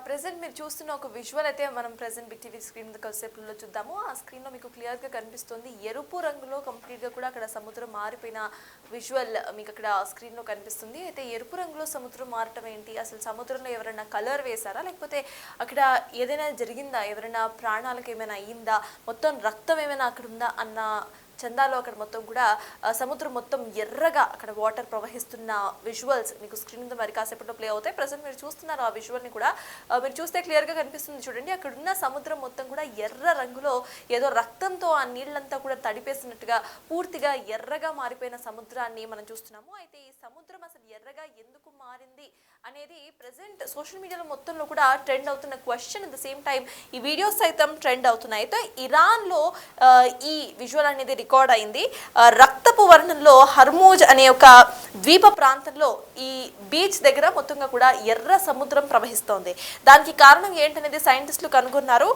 Present మీరు చూస్తున్న ఒక విజువల్ అయితే మనం ప్రెజెంట్ బిగ్ టీవీ స్క్రీన్ కాసేపులో చూద్దాము. ఆ స్క్రీన్లో మీకు క్లియర్గా కనిపిస్తుంది. ఎరుపు రంగులో కంప్లీట్గా కూడా అక్కడ సముద్రం మారిపోయిన విజువల్ మీకు అక్కడ స్క్రీన్లో కనిపిస్తుంది. అయితే ఎరుపు రంగులో సముద్రం మారటం ఏంటి, అసలు సముద్రంలో ఎవరైనా కలర్ వేశారా, లేకపోతే అక్కడ ఏదైనా జరిగిందా, ఎవరైనా ప్రాణాలకు ఏమైనా అయ్యిందా, మొత్తం రక్తం ఏమైనా అక్కడ ఉందా అన్న చందాలో అక్కడ మొత్తం కూడా సముద్రం మొత్తం ఎర్రగా అక్కడ వాటర్ ప్రవహిస్తున్న విజువల్స్ మీకు స్క్రీన్ మీద మరి కాసేపట్లో ప్లే అవుతాయి. ప్రజెంట్ మీరు చూస్తున్నారు ఆ విజువల్ని కూడా. మీరు చూస్తే క్లియర్గా కనిపిస్తుంది చూడండి. అక్కడ ఉన్న సముద్రం మొత్తం కూడా ఎర్ర రంగులో ఏదో రక్తంతో ఆ నీళ్ళంతా కూడా తడిపేసినట్టుగా పూర్తిగా ఎర్రగా మారిపోయిన సముద్రాన్ని మనం చూస్తున్నాము. అయితే ఈ సముద్రం అసలు ఎర్రగా ఎందుకు మారింది అనేది ప్రెసెంట్ సోషల్ మీడియాలో మొత్తంలో కూడా ట్రెండ్ అవుతున్న question. At the same time ఈ వీడియోస్ సైతం ట్రెండ్ అవుతున్నాయి. అయితే ఇరాన్లో ఈ విజువల్ అనేది రికార్డ్ అయింది. రక్తపు వర్ణంలో హర్మూజ్ అనే ఒక ద్వీప ప్రాంతంలో ఈ బీచ్ దగ్గర మొత్తంగా కూడా ఎర్ర సముద్రం ప్రవహిస్తోంది. దానికి కారణం ఏంటనేది సైంటిస్టులు కనుగొన్నారు.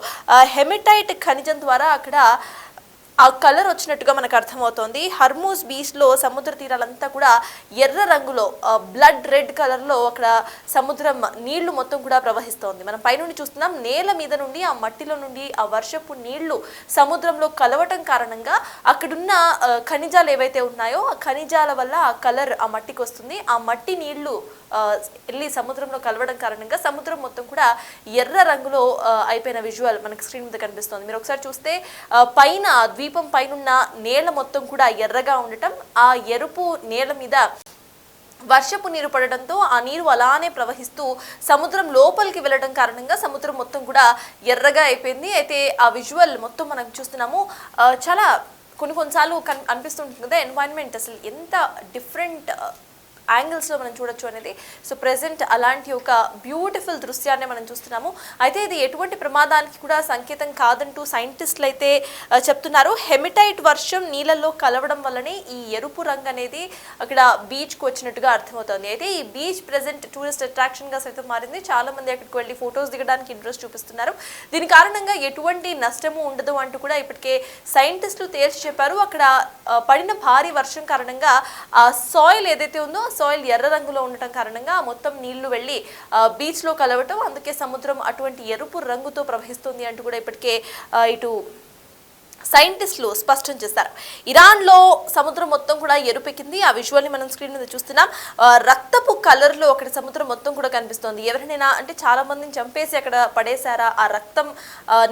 హెమిటైట్ ఖనిజం ద్వారా అక్కడ ఆ కలర్ వచ్చినట్టుగా మనకు అర్థమవుతోంది. హర్మూజ్ బీచ్లో సముద్ర తీరాలంతా కూడా ఎర్ర రంగులో బ్లడ్ రెడ్ కలర్లో అక్కడ సముద్రం నీళ్లు మొత్తం కూడా ప్రవహిస్తోంది. మనం పైనుండి చూస్తున్నాం. నేల మీద నుండి ఆ మట్టిలో నుండి ఆ వర్షపు నీళ్లు సముద్రంలో కలవటం కారణంగా అక్కడున్న ఖనిజాలు ఏవైతే ఉన్నాయో ఆ ఖనిజాల వల్ల ఆ కలర్ ఆ మట్టికి వస్తుంది. ఆ మట్టి నీళ్లు వెళ్ళి సముద్రంలో కలవడం కారణంగా సముద్రం మొత్తం కూడా ఎర్ర రంగులో అయిపోయిన విజువల్ మనకి స్క్రీన్ మీద కనిపిస్తుంది. మీరు ఒకసారి చూస్తే పైన ద్వీపం పైనున్న నేల మొత్తం కూడా ఎర్రగా ఉండటం, ఆ ఎరుపు నేల మీద వర్షపు నీరు పడడంతో ఆ నీరు అలానే ప్రవహిస్తూ సముద్రం లోపలికి వెళ్ళడం కారణంగా సముద్రం మొత్తం కూడా ఎర్రగా అయిపోయింది. అయితే ఆ విజువల్ మొత్తం మనం చూస్తున్నాము. చాలా కొన్నిసార్లు అనిపిస్తుంటుంది కదా, ఎన్వైరన్మెంట్ అసలు ఎంత డిఫరెంట్ యాంగిల్స్లో మనం చూడొచ్చు అనేది. సో ప్రెసెంట్ అలాంటి ఒక బ్యూటిఫుల్ దృశ్యాన్ని మనం చూస్తున్నాము. అయితే ఇది ఎటువంటి ప్రమాదానికి కూడా సంకేతం కాదంటూ సైంటిస్టులు అయితే చెప్తున్నారు. హెమిటైట్ వర్షం నీళ్ళల్లో కలవడం వల్లనే ఈ ఎరుపు రంగు అనేది అక్కడ బీచ్కి వచ్చినట్టుగా అర్థమవుతుంది. అయితే ఈ బీచ్ ప్రెసెంట్ టూరిస్ట్ అట్రాక్షన్గా సైతం మారింది. చాలా మంది అక్కడికి వెళ్ళి ఫొటోస్ దిగడానికి ఇంట్రెస్ట్ చూపిస్తున్నారు. దీని కారణంగా ఎటువంటి నష్టము ఉండదు అంటూ కూడా ఇప్పటికే సైంటిస్టులు తేల్చి చెప్పారు. అక్కడ పడిన భారీ వర్షం కారణంగా ఆ సాయిల్ ఏదైతే ఉందో సాయిల్ ఎర్ర రంగులో ఉండటం కారణంగా మొత్తం నీళ్లు వెళ్ళి బీచ్లో కలవటం, అందుకే సముద్రం అటువంటి ఎరుపు రంగుతో ప్రవహిస్తుంది అంటూ కూడా ఇప్పటికే ఇటు సైంటిస్టులు స్పష్టం చేశారు. ఇరాన్లో సముద్రం మొత్తం కూడా ఎరుపెక్కింది. ఆ విజువల్ని మనం స్క్రీన్ మీద చూస్తున్నాం. రక్తపు కలర్లో అక్కడ సముద్రం మొత్తం కూడా కనిపిస్తోంది. ఎవరినైనా అంటే చాలా మందిని చంపేసి అక్కడ పడేశారా, ఆ రక్తం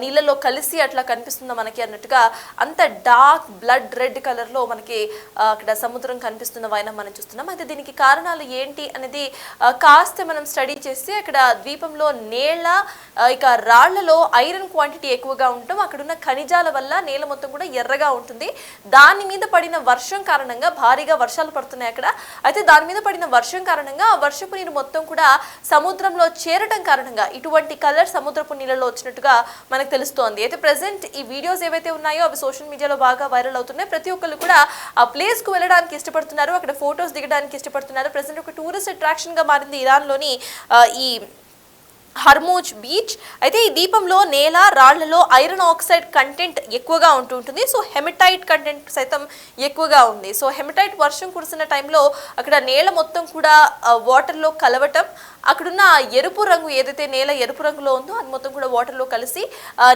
నీళ్ళలో కలిసి అట్లా కనిపిస్తుందా మనకి అన్నట్టుగా అంత డార్క్ బ్లడ్ రెడ్ కలర్లో మనకి అక్కడ సముద్రం కనిపిస్తున్న వైనం మనం చూస్తున్నాం. అయితే దీనికి కారణాలు ఏంటి అనేది కాస్త మనం స్టడీ చేస్తే అక్కడ ద్వీపంలో నేల ఇక రాళ్లలో ఐరన్ క్వాంటిటీ ఎక్కువగా ఉండటం, అక్కడున్న ఖనిజాల వల్ల నేల మొత్తం కూడా ఎర్రగా ఉంటుంది. దాని మీద పడిన వర్షం కారణంగా భారీగా వర్షాలు పడుతున్నాయి అక్కడ. అయితే దాని మీద పడిన వర్షం కారణంగా ఆ వర్షపు నీరు మొత్తం కూడా సముద్రంలో చేరటం కారణంగా ఇటువంటి కలర్ సముద్రపు నీళ్ళలో వచ్చినట్టుగా మనకు తెలుస్తోంది. అయితే ప్రెసెంట్ ఈ వీడియోస్ ఏవైతే ఉన్నాయో అవి సోషల్ మీడియాలో బాగా వైరల్ అవుతున్నాయి. ప్రతి ఒక్కరు కూడా ఆ ప్లేస్ కు వెళ్ళడానికి ఇష్టపడుతున్నారు, అక్కడ ఫొటోస్ దిగడానికి ఇష్టపడుతున్నారు. ప్రెసెంట్ ఒక టూరిస్ట్ అట్రాక్షన్ గా మారింది ఇరాన్లోని ఈ హర్మూజ్ బీచ్. అయితే ఈ దీపంలో నేల రాళ్లలో ఐరన్ ఆక్సైడ్ కంటెంట్ ఎక్కువగా ఉంటుంది. సో హెమిటైట్ కంటెంట్ సైతం ఎక్కువగా ఉంది. సో హెమిటైట్ వర్షం కురిసిన టైంలో అక్కడ నేల మొత్తం కూడా వాటర్లో కలవటం, అక్కడున్న ఎరుపు రంగు ఏదైతే నేల ఎరుపు రంగులో ఉందో అది మొత్తం కూడా వాటర్లో కలిసి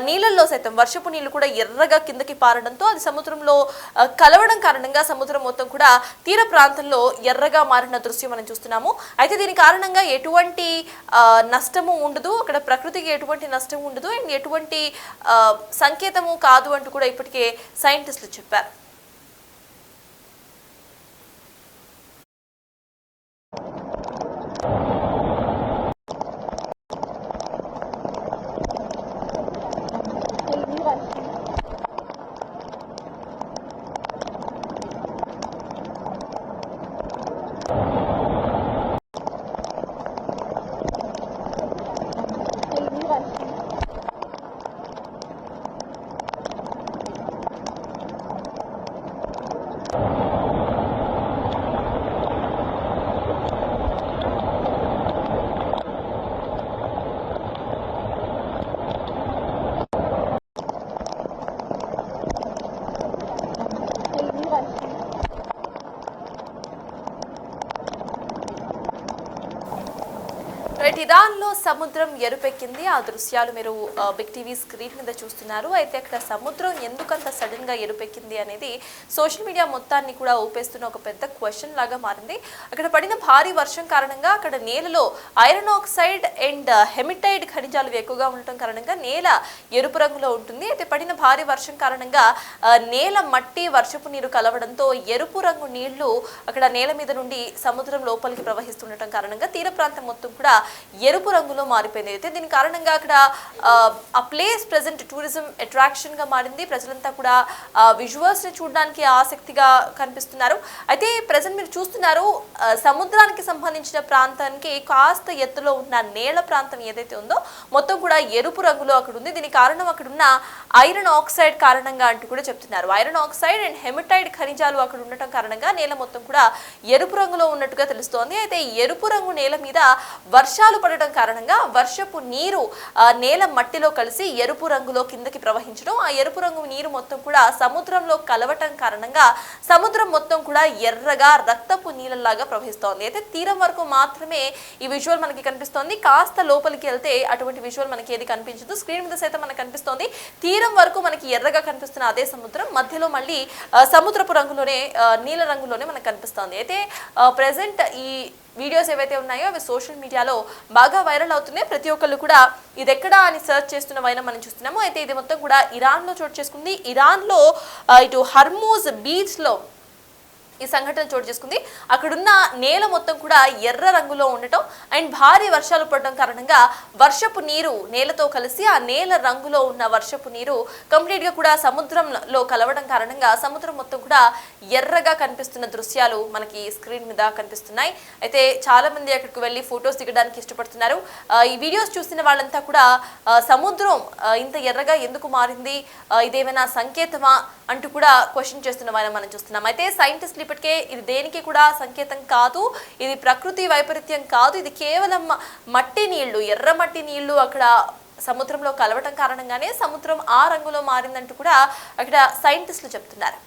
నీళ్ళల్లో సైతం వర్షపు నీళ్లు కూడా ఎర్రగా కిందకి పారడంతో అది సముద్రంలో కలవడం కారణంగా సముద్రం మొత్తం కూడా తీర ప్రాంతంలో ఎర్రగా మారిన దృశ్యం మనం చూస్తున్నాము. అయితే దీని కారణంగా ఎటువంటి నష్టము ఉండదు, అక్కడ ప్రకృతికి ఎటువంటి నష్టం ఉండదు అండ్ ఎటువంటి సంకేతము కాదు అంటూ కూడా ఇప్పటికే సైంటిస్టులు చెప్పారు. ఇరాన్లో సముద్రం ఎరుపెక్కింది. ఆ దృశ్యాలు మీరు బిగ్ టీవీ స్క్రీన్ మీద చూస్తున్నారు. అయితే అక్కడ సముద్రం ఎందుకంత సడన్ గా ఎరుపెక్కింది అనేది సోషల్ మీడియా మొత్తాన్ని కూడా ఊపేస్తున్న ఒక పెద్ద క్వశ్చన్ లాగా మారింది. అక్కడ పడిన భారీ వర్షం కారణంగా అక్కడ నేలలో ఐరన్ ఆక్సైడ్ అండ్ హెమిటైడ్ ఖనిజాలు ఎక్కువగా ఉండటం కారణంగా నేల ఎరుపు రంగులో ఉంటుంది. అయితే పడిన భారీ వర్షం కారణంగా నేల మట్టి వర్షపు నీరు కలవడంతో ఎరుపు రంగు నీళ్లు అక్కడ నేల మీద నుండి సముద్రం లోపలికి ప్రవహిస్తుండటం కారణంగా తీర ప్రాంతం మొత్తం కూడా ఎరుపు రంగులో మారిపోయింది. అయితే దీని కారణంగా అక్కడ ఆ ప్లేస్ ప్రెజెంట్ టూరిజం అట్రాక్షన్ గా మారింది. ప్రజలంతా కూడా విజువల్స్ ని చూడడానికి ఆసక్తిగా కనిపిస్తున్నారు. అయితే ప్రెజెంట్ మీరు చూస్తున్నారు సముద్రానికి సంబంధించిన ప్రాంతానికి కాస్త ఎత్తులో ఉన్న నేల ప్రాంతం ఏదైతే ఉందో మొత్తం కూడా ఎరుపు రంగులో అక్కడ ఉంది. దీని కారణం అక్కడ ఉన్న ఐరన్ ఆక్సైడ్ కారణంగా అంటూ కూడా చెప్తున్నారు. ఐరన్ ఆక్సైడ్ అండ్ హెమిటైడ్ ఖనిజాలు అక్కడ ఉండటం కారణంగా నేల మొత్తం కూడా ఎరుపు రంగులో ఉన్నట్టుగా తెలుస్తోంది. అయితే ఎరుపు రంగు నేల మీద వర్షాలు పడటం కారణంగా వర్షపు నీరు నేల మట్టిలో కలిసి ఎరుపు రంగులో కిందకి ప్రవహించడం, ఆ ఎరుపు రంగు నీరు మొత్తం కూడా సముద్రంలో కలవటం కారణంగా సముద్రం మొత్తం కూడా ఎర్రగా రక్తపు నీళ్ళలాగా ప్రవహిస్తోంది. అయితే తీరం వరకు మాత్రమే ఈ విజువల్ మనకి కనిపిస్తోంది. కాస్త లోపలికి వెళ్తే అటువంటి విజువల్ మనకి ఏది కనిపించదు. స్క్రీన్ మీద సైతం మనకు కనిపిస్తోంది. తీరం వరకు మనకి ఎర్రగా కనిపిస్తున్న అదే సముద్రం మధ్యలో మళ్ళీ సముద్రపు రంగులోనే నీల రంగులోనే మనకు కనిపిస్తోంది. అయితే ప్రెసెంట్ ఈ వీడియోస్ ఏవైతే ఉన్నాయో అవి సోషల్ మీడియాలో బాగా వైరల్ అవుతున్నాయి. ప్రతి ఒక్కళ్ళు కూడా ఇది ఎక్కడా అని సెర్చ్ చేస్తున్న వైన మనం చూస్తున్నాము. అయితే ఇది మొత్తం కూడా ఇరాన్లో చోటు చేసుకుంది. ఇరాన్లో ఇటు హర్మూజ్ బీచ్లో ఈ సంఘటన చోటు చేసుకుంది. అక్కడున్న నేల మొత్తం కూడా ఎర్ర రంగులో ఉండటం అండ్ భారీ వర్షాలు పడడం కారణంగా వర్షపు నీరు నేలతో కలిసి ఆ నేల రంగులో ఉన్న వర్షపు నీరు కంప్లీట్ గా కూడా సముద్రంలో కలవడం కారణంగా సముద్రం మొత్తం కూడా ఎర్రగా కనిపిస్తున్న దృశ్యాలు మనకి స్క్రీన్ మీద కనిపిస్తున్నాయి. అయితే చాలా మంది అక్కడికి వెళ్ళి ఫొటోస్ దిగడానికి ఇష్టపడుతున్నారు. ఈ వీడియోస్ చూసిన వాళ్ళంతా కూడా సముద్రం ఇంత ఎర్రగా ఎందుకు మారింది, ఇదేమైనా సంకేతమా అంటూ కూడా క్వశ్చన్ చేస్తున్న వాళ్ళని మనం చూస్తున్నాం. అయితే సైంటిస్టులు ఇప్పటికే ఇది దేనికి కూడా సంకేతం కాదు, ఇది ప్రకృతి వైపరీత్యం కాదు, ఇది కేవలం మట్టి నీళ్లు, ఎర్ర మట్టి నీళ్లు అక్కడ సముద్రంలో కలవటం కారణంగానే సముద్రం ఆ రంగులో మారిందంటూ కూడా అక్కడ సైంటిస్టులు చెప్తున్నారు.